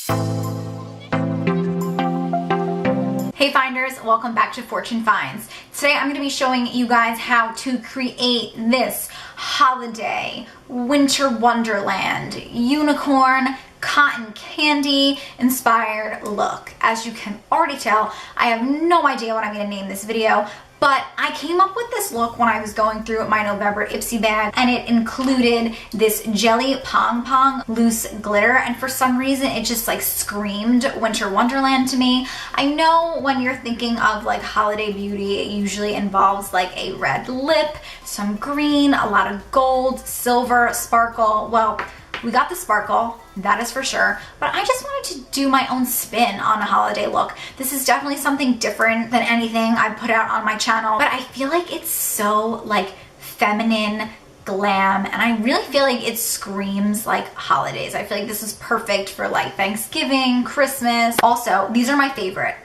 Hey finders, welcome back to Fortune Finds. Today I'm going to be showing you guys how to create this holiday winter wonderland unicorn cotton candy inspired look. As you can already tell, I have no idea what I'm going to name this video, but I came up with this look when I was going through my November Ipsy bag, and it included this jelly pong pong loose glitter, and for some reason it just like screamed winter wonderland to me. I know when you're thinking of like holiday beauty, it usually involves like a red lip, some green, a lot of gold, silver, sparkle. Well, we got the sparkle, that is for sure, but I just wanted to do my own spin on a holiday look. This is definitely something different than anything I've put out on my channel, but I feel like it's so like feminine, glam, and I really feel like it screams like holidays. I feel like this is perfect for like Thanksgiving, Christmas. Also, these are my favorite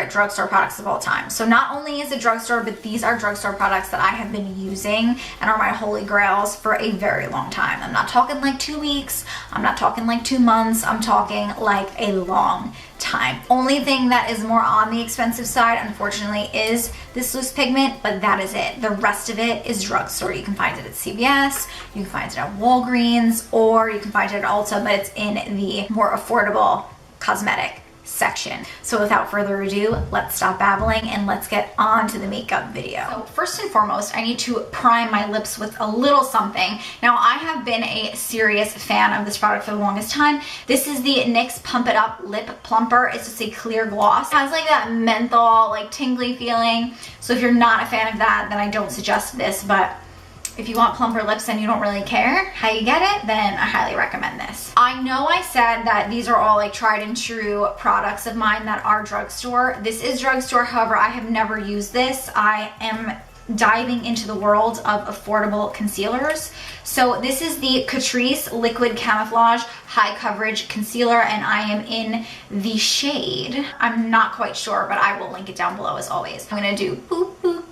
drugstore products of all time. So not only is it drugstore, but these are drugstore products that I have been using and are my holy grails for a very long time. I'm not talking like 2 weeks, I'm not talking like 2 months, I'm talking like a long time. Only thing that is more on the expensive side, unfortunately, is this loose pigment, but that is it. The rest of it is drugstore. You can find it at CVS, you can find it at Walgreens, or you can find it at Ulta, but it's in the more affordable cosmetic section. So without further ado, let's stop babbling and let's get on to the makeup video. So first and foremost, I need to prime my lips with a little something. Now, I have been a serious fan of this product for the longest time. This is the NYX Pump It Up Lip Plumper. It's just a clear gloss. It has like that menthol, like tingly feeling. So if you're not a fan of that, then I don't suggest this, but if you want plumper lips and you don't really care how you get it, then I highly recommend this. I know I said that these are all like tried and true products of mine that are drugstore. This is drugstore, however, I have never used this. I am diving into the world of affordable concealers. So this is the Catrice Liquid Camouflage High Coverage Concealer, and I am in the shade, I'm not quite sure, but I will link it down below as always. I'm gonna do boop boop.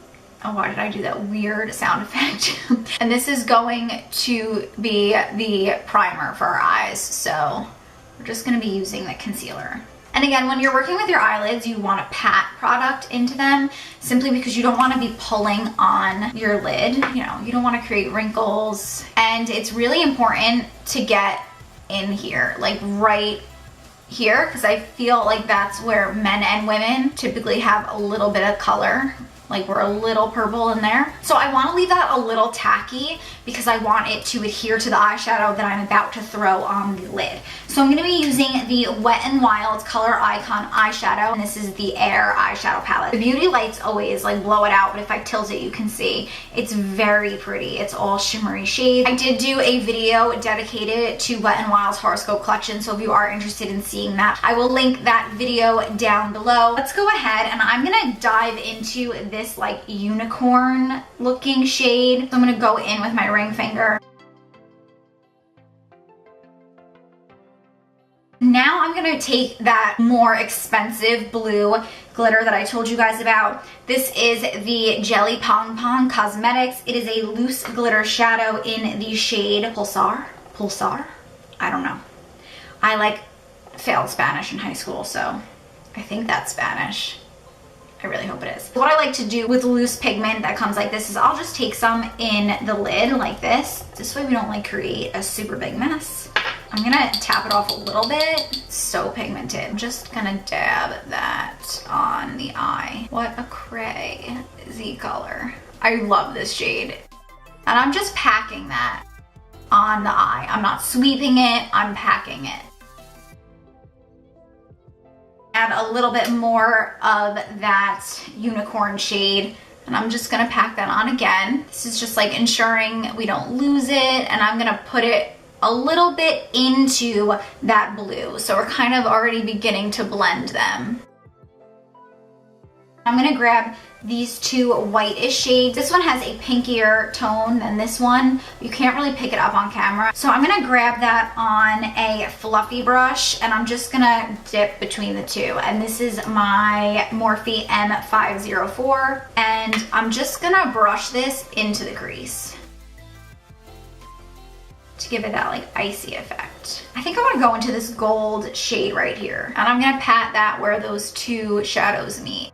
Oh, why did I do that weird sound effect? And this is going to be the primer for our eyes. So we're just gonna be using the concealer. And again, when you're working with your eyelids, you want to pat product into them simply because you don't want to be pulling on your lid. You know, you don't want to create wrinkles. And it's really important to get in here, like right here, because I feel like that's where men and women typically have a little bit of color. Like we're a little purple in there. So I want to leave that a little tacky because I want it to adhere to the eyeshadow that I'm about to throw on the lid. So I'm going to be using the Wet n Wild Color Icon eyeshadow, and this is the Air eyeshadow palette. The beauty lights always like blow it out, but if I tilt it, you can see it's very pretty. It's all shimmery shades. I did do a video dedicated to Wet n Wild's horoscope collection, so if you are interested in seeing that, I will link that video down below. Let's go ahead and I'm going to dive into this like unicorn looking shade. So I'm going to go in with my ring finger. Now I'm going to take that more expensive blue glitter that I told you guys about. This is the Jelly Pong Pong Cosmetics. It is a loose glitter shadow in the shade Pulsar? I don't know. I like failed Spanish in high school, so I think that's Spanish. I really hope it is. What I like to do with loose pigment that comes like this is I'll just take some in the lid like this. This way we don't like create a super big mess. I'm gonna tap it off a little bit. It's so pigmented. I'm just gonna dab that on the eye. What a crazy color. I love this shade. And I'm just packing that on the eye. I'm not sweeping it, I'm packing it. Add a little bit more of that unicorn shade, and I'm just gonna pack that on again. This is just like ensuring we don't lose it, and I'm gonna put it a little bit into that blue. So we're kind of already beginning to blend them. I'm gonna grab these two whitish shades. This one has a pinkier tone than this one. You can't really pick it up on camera. So I'm gonna grab that on a fluffy brush, and I'm just gonna dip between the two. And this is my Morphe M504. And I'm just gonna brush this into the crease to give it that like icy effect. it. I think I want to go into this gold shade right here. And I'm gonna pat that where those two shadows meet.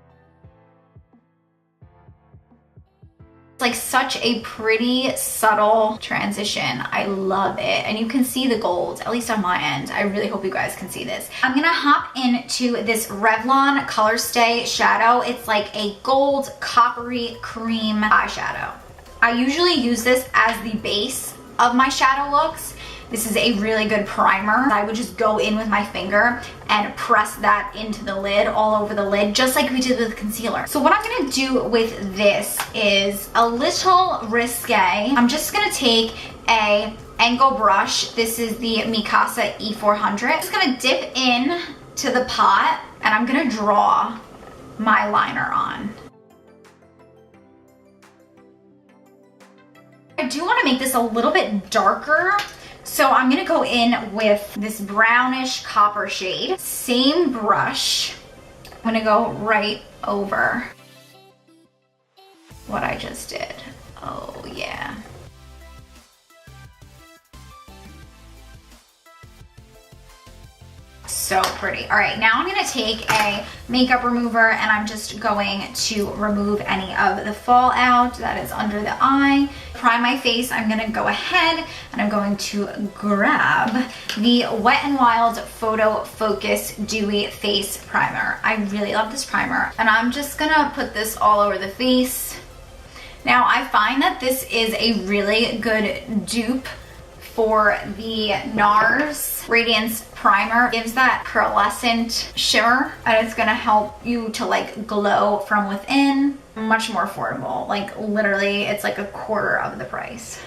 Like such a pretty subtle transition. I love it. And you can see the gold, at least on my end. I really hope you guys can see this. I'm gonna hop into this Revlon ColorStay shadow. It's like a gold coppery cream eyeshadow. I usually use this as the base of my shadow looks. This is a really good primer. I would just go in with my finger and press that into the lid, all over the lid, just like we did with concealer. So what I'm gonna do with this is a little risque. I'm just gonna take a angle brush. This is the Mikasa E400. I'm just gonna dip in to the pot and I'm gonna draw my liner on. I do wanna make this a little bit darker. So I'm gonna go in with this brownish copper shade. Same brush. I'm gonna go right over what I just did. Oh yeah. So pretty. All right, now I'm gonna take a makeup remover and I'm just going to remove any of the fallout that is under the eye. Prime my face. I'm gonna go ahead and I'm going to grab the Wet n Wild Photo Focus Dewy Face Primer. I really love this primer and I'm just gonna put this all over the face. Now I find that this is a really good dupe for the NARS Radiance Primer. It gives that pearlescent shimmer and it's gonna help you to like glow from within. Much more affordable, like literally it's like a quarter of the price.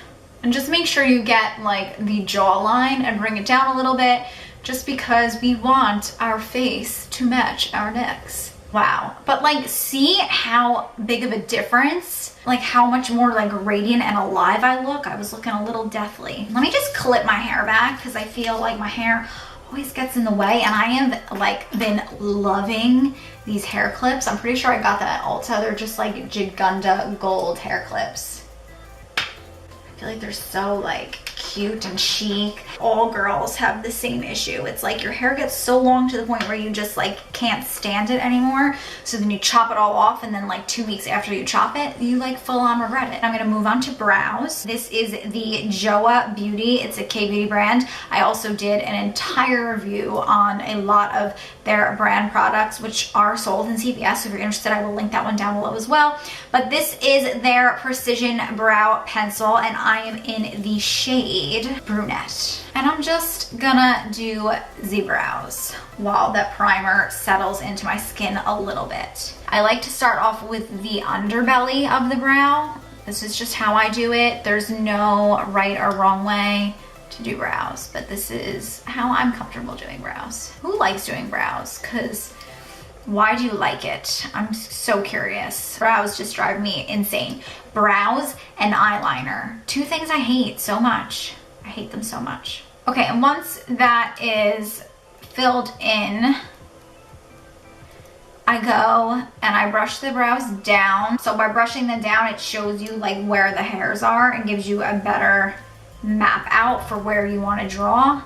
And just make sure you get like the jawline and bring it down a little bit just because we want our face to match our necks. Wow, but like see how big of a difference, like how much more like radiant and alive I look. I was looking a little deathly. Let me just clip my hair back because I feel like my hair always gets in the way and I have like been loving these hair clips. I'm pretty sure I got them at Ulta. They're just like Gigunda gold hair clips. I feel like they're so like cute and chic. All girls have the same issue. It's like your hair gets so long to the point where you just like can't stand it anymore. So then you chop it all off and then like 2 weeks after you chop it, you like full on regret it. I'm gonna move on to brows. This is the Joa Beauty. It's a K-beauty brand. I also did an entire review on a lot of their brand products, which are sold in CVS. So if you're interested, I will link that one down below as well. But this is their Precision Brow Pencil and I am in the shade Brunette. And I'm just gonna do Z-brows while that primer settles into my skin a little bit. I like to start off with the underbelly of the brow. This is just how I do it. There's no right or wrong way to do brows, but this is how I'm comfortable doing brows. Who likes doing brows? Because why do you like it? I'm so curious. Brows just drive me insane. Brows and eyeliner. Two things I hate so much. I hate them so much. Okay, and once that is filled in, I go and I brush the brows down. So by brushing them down, it shows you like where the hairs are and gives you a better map out for where you want to draw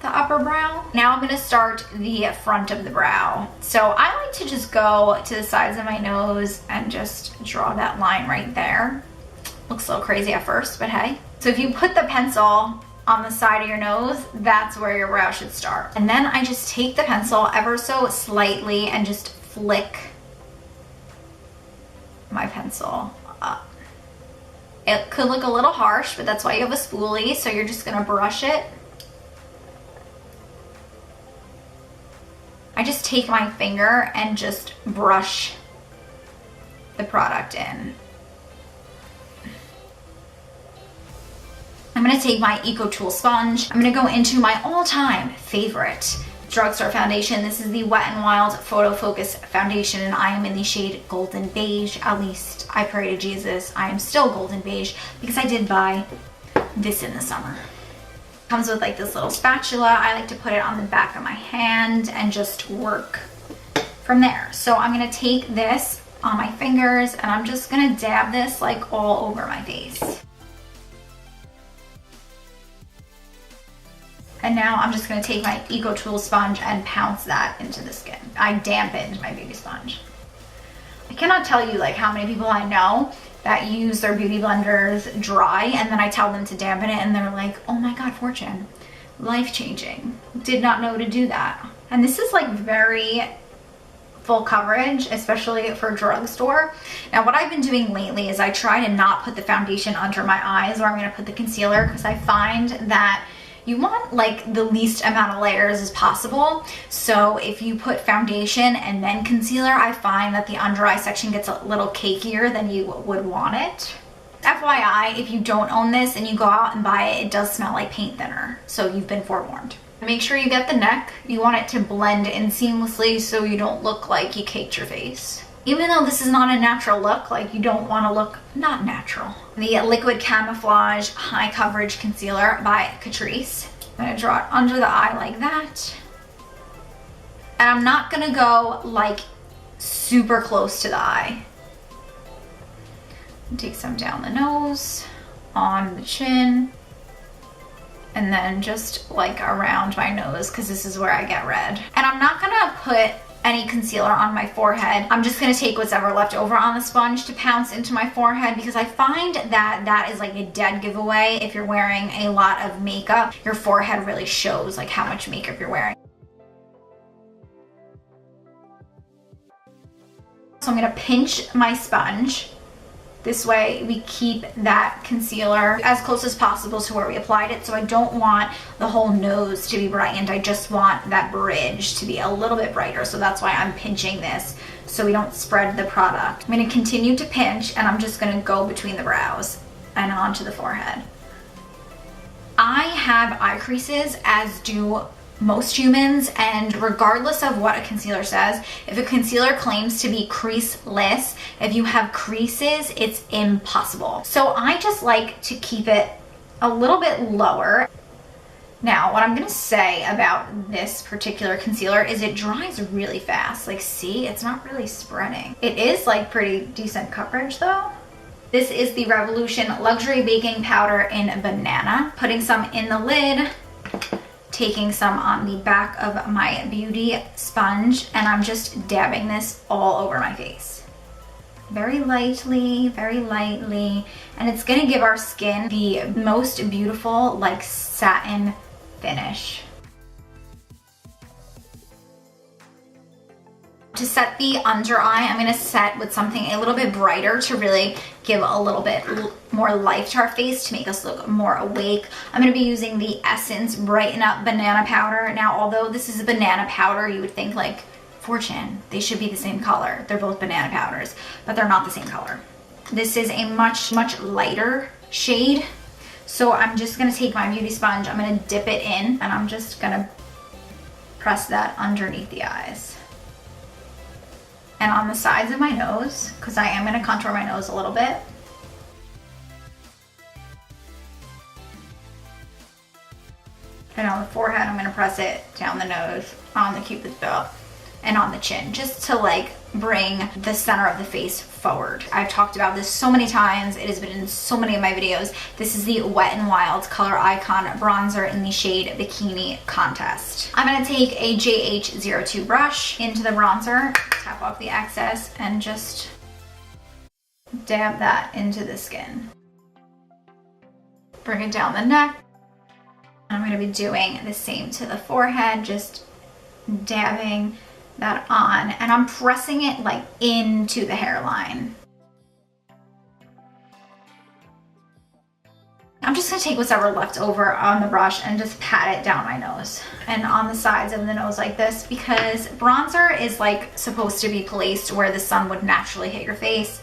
the upper brow. Now I'm gonna start the front of the brow. So I like to just go to the sides of my nose and just draw that line right there. Looks a little crazy at first, but hey. So if you put the pencil on the side of your nose, that's where your brow should start. And then I just take the pencil ever so slightly and just flick my pencil up. It could look a little harsh, but that's why you have a spoolie. So you're just gonna brush it. I just take my finger and just brush the product in. I'm gonna take my Eco Tool sponge. I'm gonna go into my all-time favorite Drugstore foundation. This is the Wet n Wild Photo Focus Foundation and I am in the shade Golden Beige. At least I pray to Jesus I am still Golden Beige because I did buy this in the summer. Comes with like this little spatula. I like to put it on the back of my hand and just work from there. So I'm gonna take this on my fingers and I'm just gonna dab this like all over my face. And now I'm just gonna take my Eco Tool sponge and pounce that into the skin. I dampened my beauty sponge. I cannot tell you like how many people I know that use their beauty blenders dry, and then I tell them to dampen it and they're like, oh my God, Fortune, life-changing. Did not know to do that. And this is like very full coverage, especially for drugstore. Now what I've been doing lately is I try to not put the foundation under my eyes where I'm gonna put the concealer, because I find that you want like the least amount of layers as possible. So if you put foundation and then concealer, I find that the under eye section gets a little cakier than you would want it. FYI, if you don't own this and you go out and buy it, it does smell like paint thinner. So you've been forewarned. Make sure you get the neck. You want it to blend in seamlessly so you don't look like you caked your face. Even though this is not a natural look, like you don't want to look not natural. The Liquid Camouflage High Coverage Concealer by Catrice. I'm gonna draw it under the eye like that. And I'm not gonna go like super close to the eye. Take some down the nose, on the chin, and then just like around my nose, because this is where I get red. And I'm not gonna put any concealer on my forehead. I'm just gonna take what's ever left over on the sponge to pounce into my forehead, because I find that that is like a dead giveaway. If you're wearing a lot of makeup, your forehead really shows like how much makeup you're wearing. So I'm gonna pinch my sponge. This way we keep that concealer as close as possible to where we applied it. So I don't want the whole nose to be brightened. I just want that bridge to be a little bit brighter. So that's why I'm pinching this, so we don't spread the product. I'm gonna continue to pinch, and I'm just gonna go between the brows and onto the forehead. I have eye creases, as do most humans, and regardless of what a concealer says, if a concealer claims to be creaseless, if you have creases, it's impossible. So I just like to keep it a little bit lower. Now, what I'm gonna say about this particular concealer is it dries really fast. Like, see, it's not really spreading. It is like pretty decent coverage though. This is the Revolution Luxury Baking Powder in Banana. Putting some in the lid, taking some on the back of my beauty sponge, and I'm just dabbing this all over my face. Very lightly, and it's gonna give our skin the most beautiful like satin finish. To set the under eye, I'm gonna set with something a little bit brighter to really give a little bit more life to our face, to make us look more awake. I'm gonna be using the Essence Brighten Up Banana Powder. Now, although this is a banana powder, you would think like, Fortune, they should be the same color. They're both banana powders, but they're not the same color. This is a much lighter shade. So I'm just gonna take my beauty sponge, I'm gonna dip it in, and I'm just gonna press that underneath the eyes. And on the sides of my nose, because I am going to contour my nose a little bit. And on the forehead, I'm going to press it down the nose, on the cupid's bow, and on the chin, just to like bring the center of the face forward. I've talked about this so many times. It has been in so many of my videos. This is the Wet n Wild Color Icon Bronzer in the shade Bikini Contest. I'm going to take a JH02 brush into the bronzer, tap off the excess, and just dab that into the skin. Bring it down the neck. I'm going to be doing the same to the forehead, just dabbing that on, and I'm pressing it like into the hairline. I'm just gonna take what's ever left over on the brush and just pat it down my nose and on the sides of the nose like this, because bronzer is like supposed to be placed where the sun would naturally hit your face,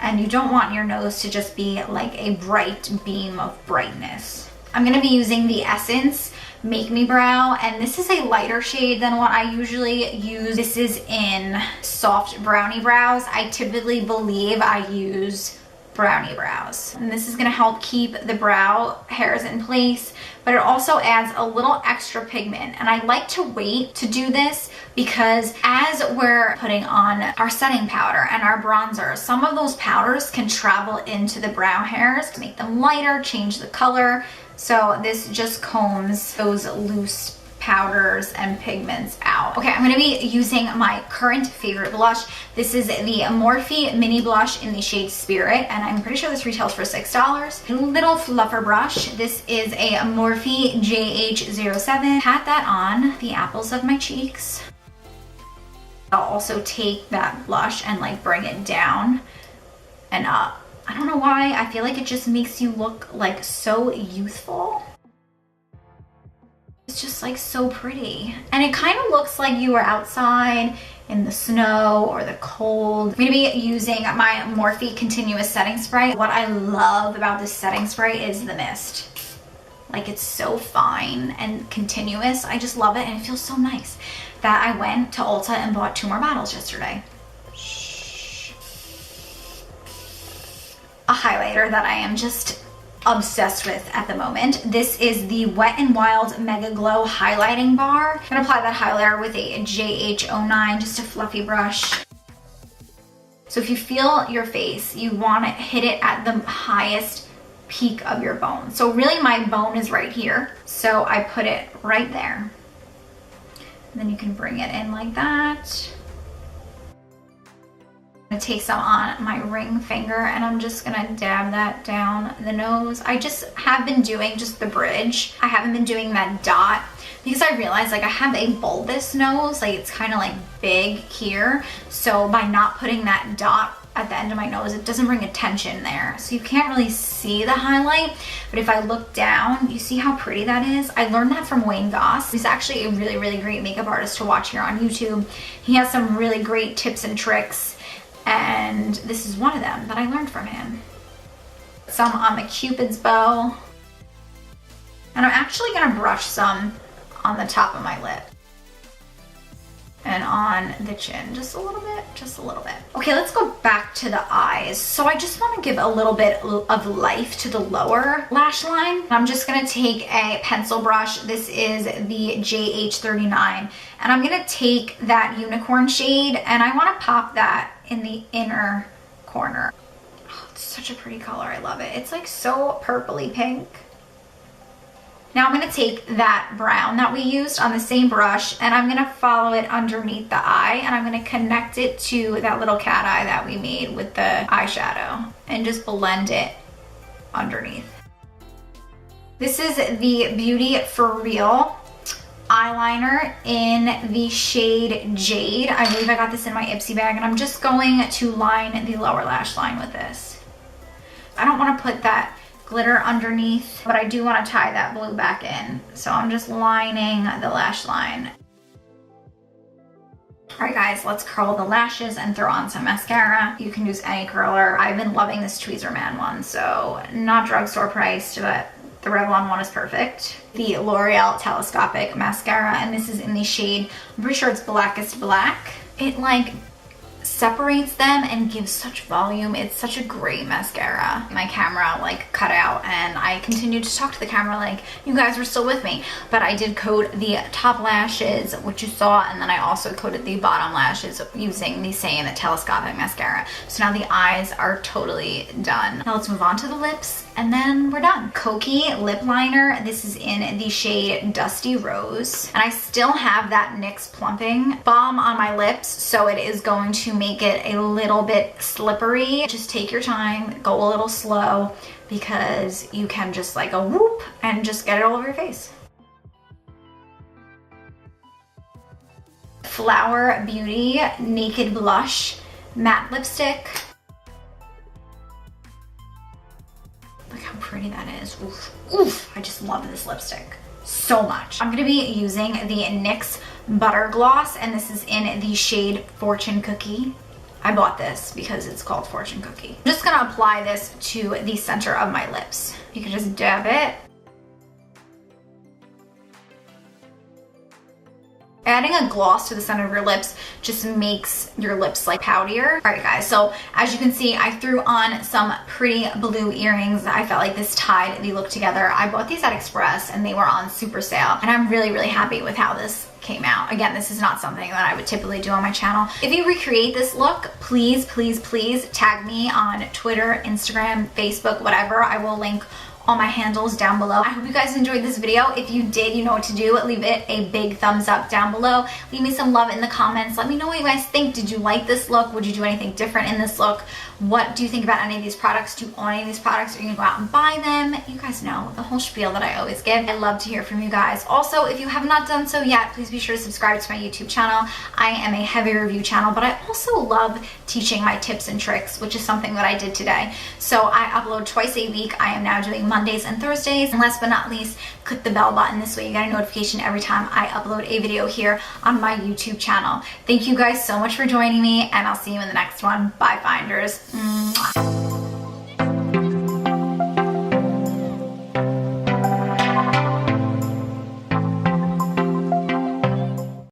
and you don't want your nose to just be like a bright beam of brightness. I'm gonna be using the Essence Make Me Brow, and this is a lighter shade than what I usually use. This is in Soft Brownie Brows. I typically believe I use brownie brows, and this is going to help keep the brow hairs in place, but it also adds a little extra pigment. And I like to wait to do this because as we're putting on our setting powder and our bronzer, some of those powders can travel into the brow hairs to make them lighter, change the color. So this just combs those loose powders and pigments out. Okay, I'm gonna be using my current favorite blush. This is the Morphe mini blush in the shade Spirit, and I'm pretty sure this retails for $6. A little fluffer brush. This is a Morphe JH07. Pat that on the apples of my cheeks. I'll also take that blush and like bring it down and up. I don't know why, I feel like it just makes you look like so youthful. It's just like so pretty. And it kind of looks like you were outside in the snow or the cold. I'm gonna be using my Morphe Continuous Setting Spray. What I love about this setting spray is the mist. Like, it's so fine and continuous. I just love it, and it feels so nice that I went to Ulta and bought 2 more bottles yesterday. A highlighter that I am just obsessed with at the moment. This is the Wet n Wild Mega Glow Highlighting Bar. I'm gonna apply that highlighter with a JH09, just a fluffy brush. So if you feel your face, you wanna hit it at the highest peak of your bone. So really my bone is right here. So I put it right there. And then you can bring it in like that. I'm gonna take some on my ring finger and I'm just gonna dab that down the nose. I just have been doing just the bridge. I haven't been doing that dot because I realized like I have a bulbous nose, like it's kind of like big here. So by not putting that dot at the end of my nose, it doesn't bring attention there. So you can't really see the highlight, but if I look down, you see how pretty that is? I learned that from Wayne Goss. He's actually a really, really great makeup artist to watch here on YouTube. He has some really great tips and tricks, and this is one of them that I learned from him. Some on the Cupid's bow. And I'm actually gonna brush some on the top of my lip. And on the chin, just a little bit, just a little bit. Okay, let's go back to the eyes. So I just wanna give a little bit of life to the lower lash line. I'm just gonna take a pencil brush. This is the JH39. And I'm gonna take that unicorn shade and I wanna pop that in the inner corner. Oh, it's such a pretty color, I love it. It's like so purpley pink. Now I'm gonna take that brown that we used on the same brush and I'm gonna follow it underneath the eye and I'm gonna connect it to that little cat eye that we made with the eyeshadow and just blend it underneath. This is the Beauty For Real eyeliner in the shade Jade. I believe I got this in my Ipsy bag and I'm just going to line the lower lash line with this. I don't wanna put that glitter underneath, but I do want to tie that blue back in. So I'm just lining the lash line. All right guys, let's curl the lashes and throw on some mascara. You can use any curler. I've been loving this Tweezer Man one, so not drugstore priced, but the Revlon one is perfect. The L'Oreal Telescopic mascara, and this is in the shade, I'm pretty sure it's Blackest Black. It like separates them and gives such volume. It's such a great mascara. My camera like cut out and I continued to talk to the camera like you guys were still with me, but I did coat the top lashes, which you saw, and then I also coated the bottom lashes using the same Telescopic mascara. So now the eyes are totally done. Now let's move on to the lips and then we're done. Kokie lip liner. This is in the shade Dusty Rose. And I still have that NYX plumping balm on my lips, so it is going to make it a little bit slippery. Just take your time, go a little slow, because you can just like a whoop and just get it all over your face. Flower Beauty Naked Blush Matte Lipstick. Look how pretty that is. Oof, oof, I just love this lipstick so much. I'm gonna be using the NYX Butter Gloss, and this is in the shade Fortune Cookie. I bought this because it's called Fortune Cookie. I'm just gonna apply this to the center of my lips. You can just dab it. Adding a gloss to the center of your lips just makes your lips like powdier. All right guys, so as you can see, I threw on some pretty blue earrings. I felt like this tied the look together. I bought these at Express and they were on super sale, and I'm really, really happy with how this came out. Again, this is not something that I would typically do on my channel. If you recreate this look, please, please, please tag me on Twitter, Instagram, Facebook, whatever. I will link all my handles down below. I hope you guys enjoyed this video. If you did, you know what to do. Leave it a big thumbs up down below. Leave me some love in the comments. Let me know what you guys think. Did you like this look? Would you do anything different in this look? What do you think about any of these products? Do you own any of these products? Are you gonna go out and buy them? You guys know the whole spiel that I always give. I love to hear from you guys. Also, if you have not done so yet, please be sure to subscribe to my YouTube channel. I am a heavy review channel, but I also love teaching my tips and tricks, which is something that I did today. So I upload twice a week. I am now doing Mondays and Thursdays. And last but not least, click the bell button. This way you get a notification every time I upload a video here on my YouTube channel. Thank you guys so much for joining me, and I'll see you in the next one. Bye, Finders. Mwah.